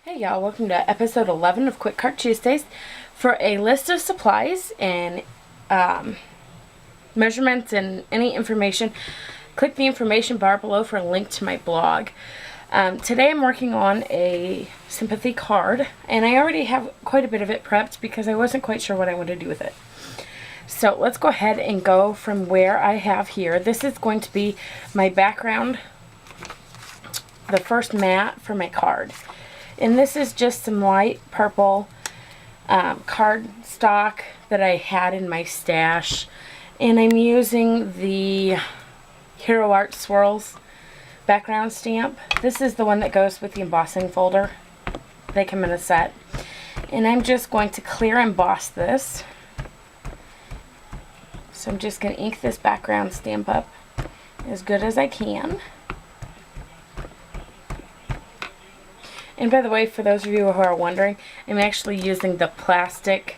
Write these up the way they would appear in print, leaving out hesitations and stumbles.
Hey y'all, welcome to episode 11 of Quick Cart Tuesdays. For a list of supplies and measurements and any information, click the information bar below for a link to my blog. Today I'm working on a sympathy card, and I already have quite a bit of it prepped because I wasn't quite sure what I wanted to do with it. So let's go ahead and go from where I have here. This is going to be my background, the first mat for my card. And this is just some light purple card stock that I had in my stash. And I'm using the Hero Art Swirls background stamp. This is the one that goes with the embossing folder. They come in a set. And I'm just going to clear emboss this. So I'm just going to ink this background stamp up as good as I can. And by the way, for those of you who are wondering, I'm actually using the plastic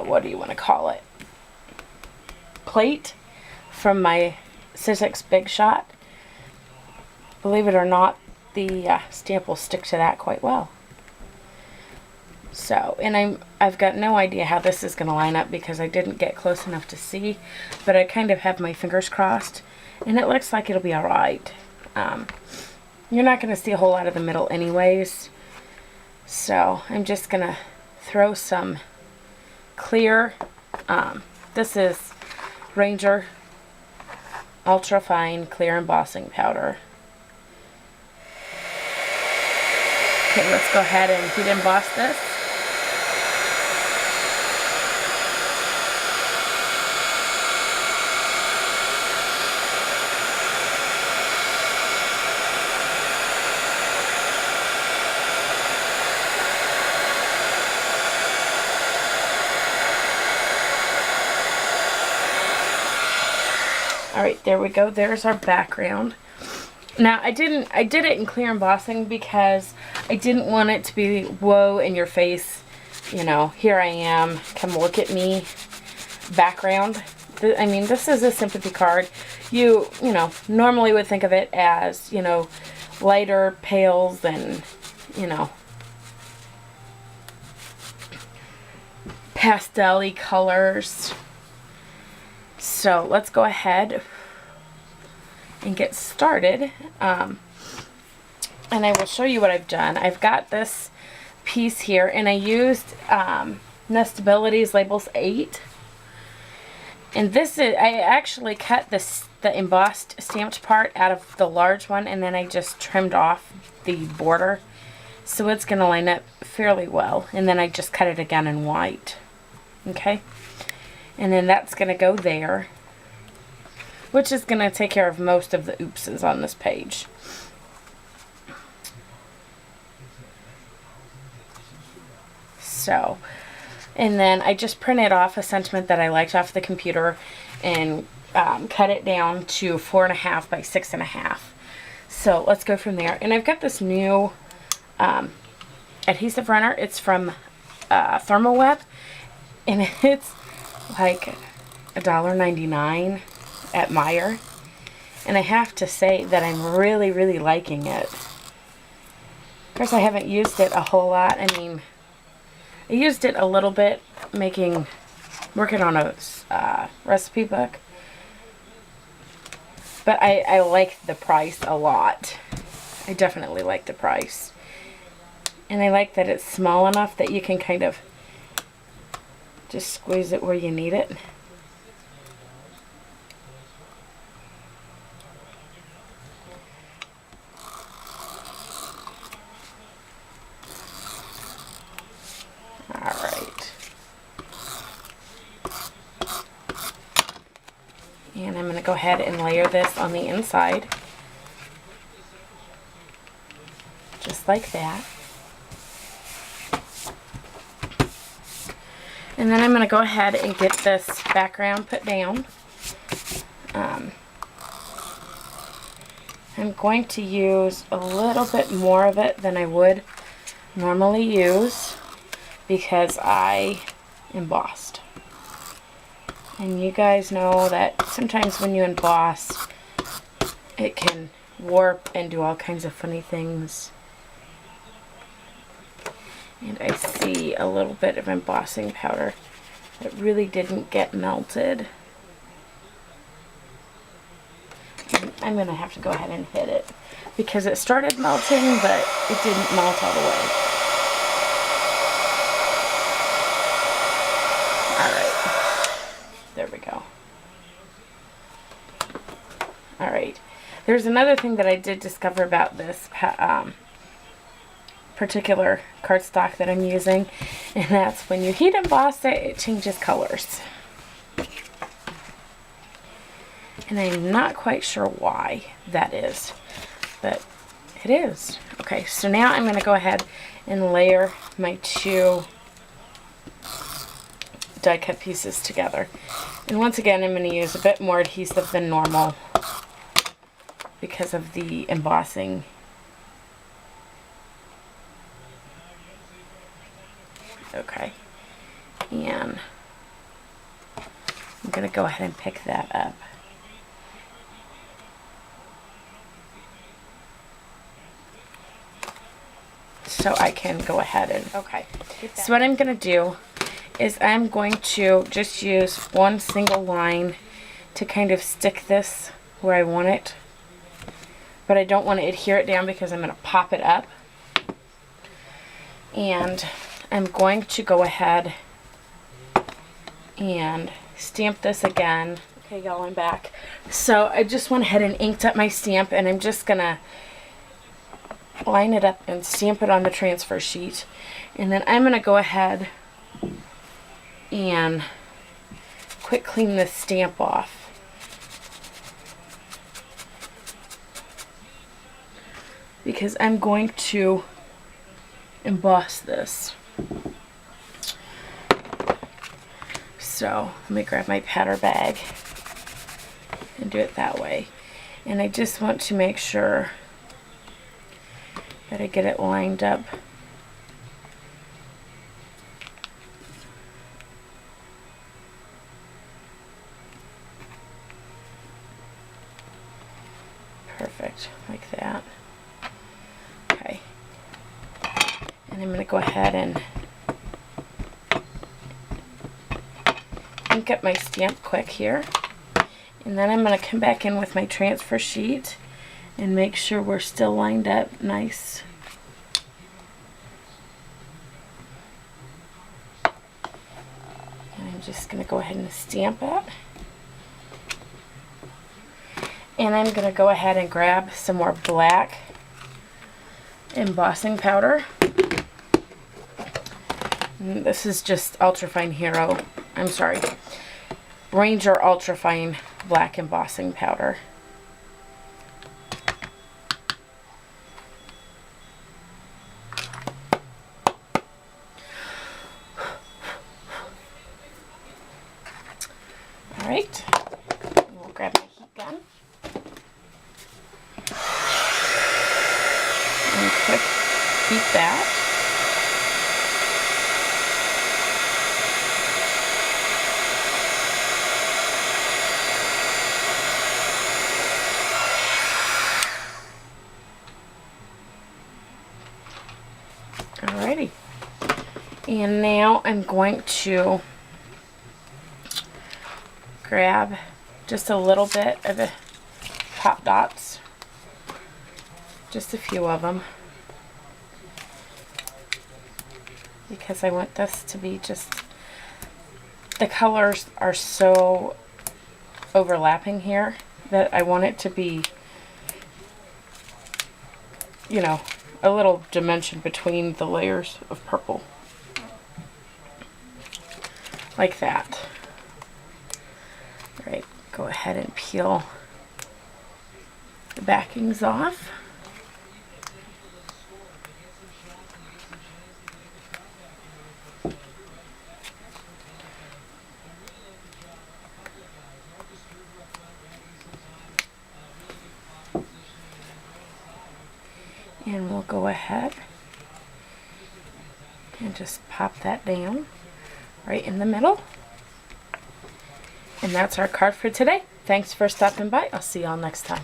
what do you want to call it? Plate from my Sizzix Big Shot. Believe it or not, the stamp will stick to that quite well. So, and I've got no idea how this is going to line up because I didn't get close enough to see, but I kind of have my fingers crossed, and it looks like it'll be alright. You're not going to see a whole lot of the middle anyways, so I'm just going to throw some clear, this is Ranger Ultra Fine Clear Embossing Powder. Okay, let's go ahead and heat emboss this. Alright, there we go. There's our background. Now, I did it in clear embossing because I didn't want it to be, whoa, in your face, you know, here I am, come look at me, background. I mean, this is a sympathy card. You know, normally would think of it as, you know, lighter pales and, you know, pastel-y colors. So, let's go ahead and get started. And I will show you what I've done. I've got this piece here, and I used Nestability's Labels 8. And this is, I actually cut the embossed stamped part out of the large one, and then I just trimmed off the border. So it's going to line up fairly well. And then I just cut it again in white. Okay? And then that's going to go there, which is going to take care of most of the oopses on this page. So, and then I just printed off a sentiment that I liked off the computer and cut it down to 4.5 by 6.5. So let's go from there. And I've got this new adhesive runner. It's from Thermoweb, and it's like $1.99 at Meijer, and I have to say that I'm really liking it. Of course, I haven't used it a whole lot. I mean, I used it a little bit working on a recipe book, but I like the price a lot. I definitely like the price, and I like that it's small enough that you can kind of just squeeze it where you need it. Alright. And I'm going to go ahead and layer this on the inside. Just like that. And then I'm going to go ahead and get this background put down. I'm going to use a little bit more of it than I would normally use because I embossed. And you guys know that sometimes when you emboss, it can warp and do all kinds of funny things. And I see a little bit of embossing powder that really didn't get melted. And I'm going to have to go ahead and hit it because it started melting, but it didn't melt all the way. Alright, there we go. Alright, there's another thing that I did discover about this particular cardstock that I'm using, and that's when you heat emboss it, it changes colors. And I'm not quite sure why that is, but it is. Okay, so now I'm going to go ahead and layer my two die cut pieces together. And once again, I'm going to use a bit more adhesive than normal because of the embossing. Okay, and I'm going to go ahead and pick that up. So I can go ahead and, okay. So what I'm going to do is I'm going to just use one single line to kind of stick this where I want it. But I don't want to adhere it down because I'm going to pop it up. And I'm going to go ahead and stamp this again. Okay, y'all, I'm back. So I just went ahead and inked up my stamp, and I'm just going to line it up and stamp it on the transfer sheet. And then I'm going to go ahead and quick clean this stamp off. Because I'm going to emboss this. So let me grab my pattern bag and do it that way. And I just want to make sure that I get it lined up. Perfect, like that. Okay. And I'm going to go ahead and ink up my stamp quick here. And then I'm going to come back in with my transfer sheet and make sure we're still lined up nice. And I'm just going to go ahead and stamp it. And I'm going to go ahead and grab some more black embossing powder. And this is just Ultrafine Hero. I'm sorry, Ranger Ultrafine black embossing powder. Alright, we'll grab my heat gun and quick heat that. Alrighty, and now I'm going to grab just a little bit of the Pop Dots, just a few of them, because I want this to be just, the colors are so overlapping here that I want it to be, you know, a little dimension between the layers of purple, like that. All right, go ahead and peel the backings off. And we'll go ahead and just pop that down right in the middle. And that's our card for today. Thanks for stopping by. I'll see y'all next time.